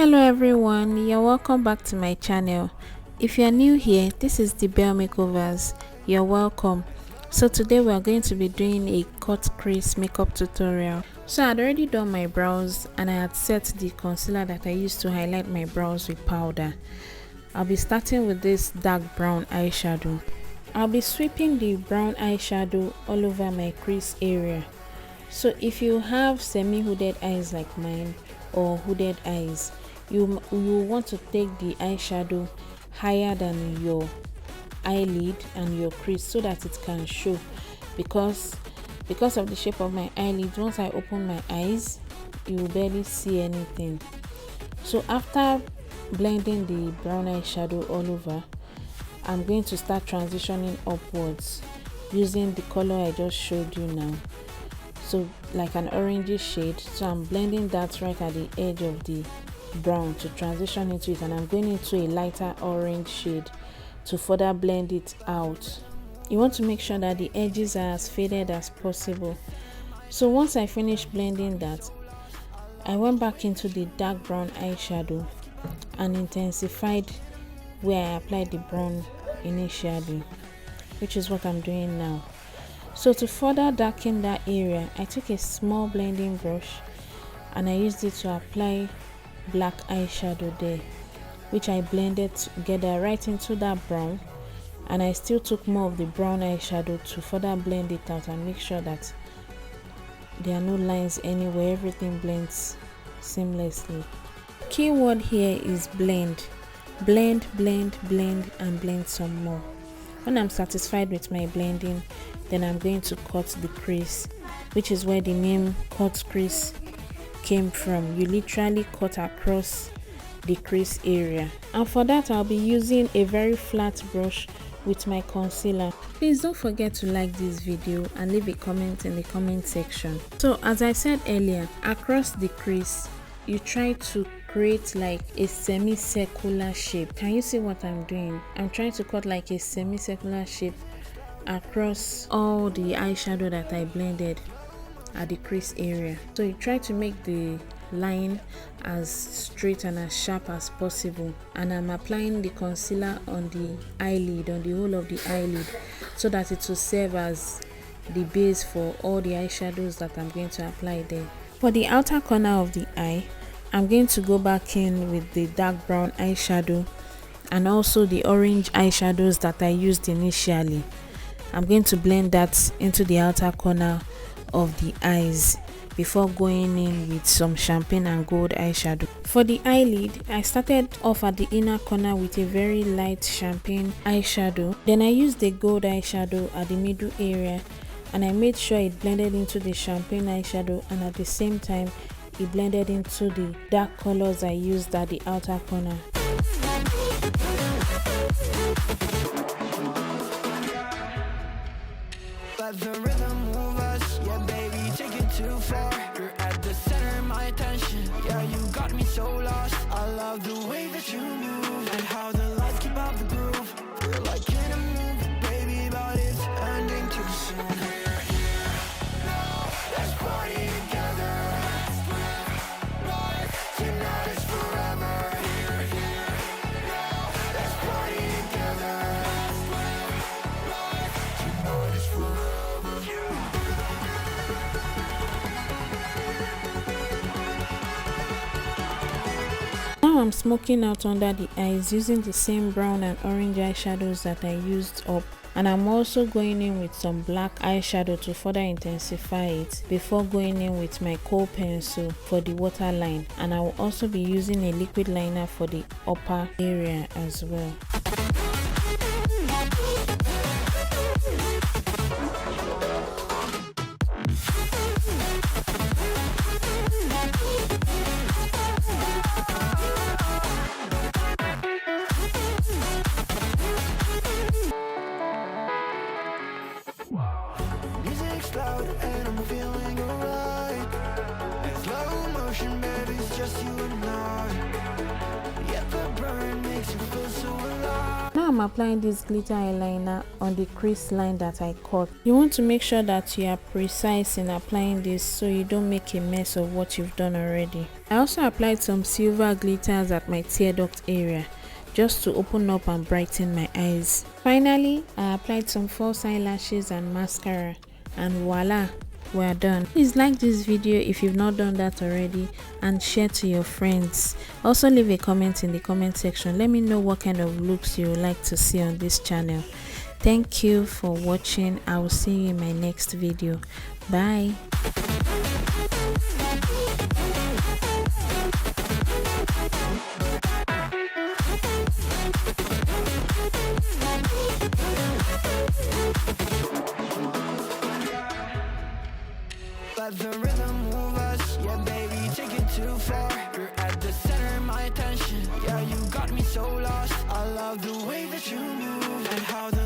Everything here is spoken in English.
Hello everyone, you're welcome back to my channel. If you're new here, this is the Bell Makeovers. You're welcome. So today we are going to be doing a cut crease makeup tutorial. So I had already done my brows and I had set the concealer that I used to highlight my brows with powder. I'll be starting with this dark brown eyeshadow. I'll be sweeping the brown eyeshadow all over my crease area. So if you have semi-hooded eyes like mine or hooded eyes, you want to take the eyeshadow higher than your eyelid and your crease so that it can show, because of the shape of my eyelid. Once I open my eyes, you will barely see anything. So after blending the brown eyeshadow all over, I'm going to start transitioning upwards using the color I just showed you now, so like an orangey shade. So I'm blending that right at the edge of the brown to transition into it, and I'm going into a lighter orange shade to further blend it out. You want to make sure that the edges are as faded as possible. So once I finished blending that, I went back into the dark brown eyeshadow and intensified where I applied the brown initially, which is what I'm doing now. So to further darken that area, I took a small blending brush and I used it to apply black eyeshadow there, which I blended together right into that brown, and I still took more of the brown eyeshadow to further blend it out and make sure that there are no lines anywhere. Everything blends seamlessly. Key word here is blend. Blend, blend, blend, and blend some more. When I'm satisfied with my blending, then I'm going to cut the crease, which is where the name cut crease came from. You literally cut across the crease area, and for that I'll be using a very flat brush with my concealer. Please don't forget to like this video and leave a comment in the comment section. So as I said earlier, across the crease you try to create like a semicircular shape. Can you see what I'm doing? I'm trying to cut like a semicircular shape across all the eyeshadow that I blended at the crease area. So you try to make the line as straight and as sharp as possible, and I'm applying the concealer on the eyelid, on the whole of the eyelid, so that it will serve as the base for all the eyeshadows that I'm going to apply there. For the outer corner of the eye, I'm going to go back in with the dark brown eyeshadow and also the orange eyeshadows that I used initially. I'm going to blend that into the outer corner of the eyes before going in with some champagne and gold eyeshadow. For the eyelid, I started off at the inner corner with a very light champagne eyeshadow. Then I used the gold eyeshadow at the middle area, and I made sure it blended into the champagne eyeshadow, and at the same time it blended into the dark colors I used at the outer corner. Let the rhythm move us, yeah baby, take it too far. You're at the center of my attention, yeah you got me so lost. I love the way that you move and how the lights keep up the groove. We're like in a movie, baby, but it's ending too soon. Now, let's party together. Tonight is forever. Now, let's party together. Tonight is forever. Now I'm smoking out under the eyes using the same brown and orange eyeshadows that I used up, and I'm also going in with some black eyeshadow to further intensify it before going in with my kohl pencil for the waterline, and I will also be using a liquid liner for the upper area as well. Music's loud and I'm feeling alright. In slow motion, baby, it's just you and I. Yet the burn makes you feel so alive. Now I'm applying this glitter eyeliner on the crease line that I cut, you want to make sure that you are precise in applying this so you don't make a mess of what you've done already. I also applied some silver glitters at my tear duct area just to open up and brighten my eyes. Finally, I applied some false eyelashes and mascara, and voila, we're done. Please like this video if you've not done that already and share to your friends. Also leave a comment in the comment section. Let me know what kind of looks you would like to see on this channel. Thank you for watching. I will see you in my next video. Bye. Let the rhythm move us, yeah baby, take it too far. You're at the center of my attention, yeah you got me so lost. I love the way that you move and how the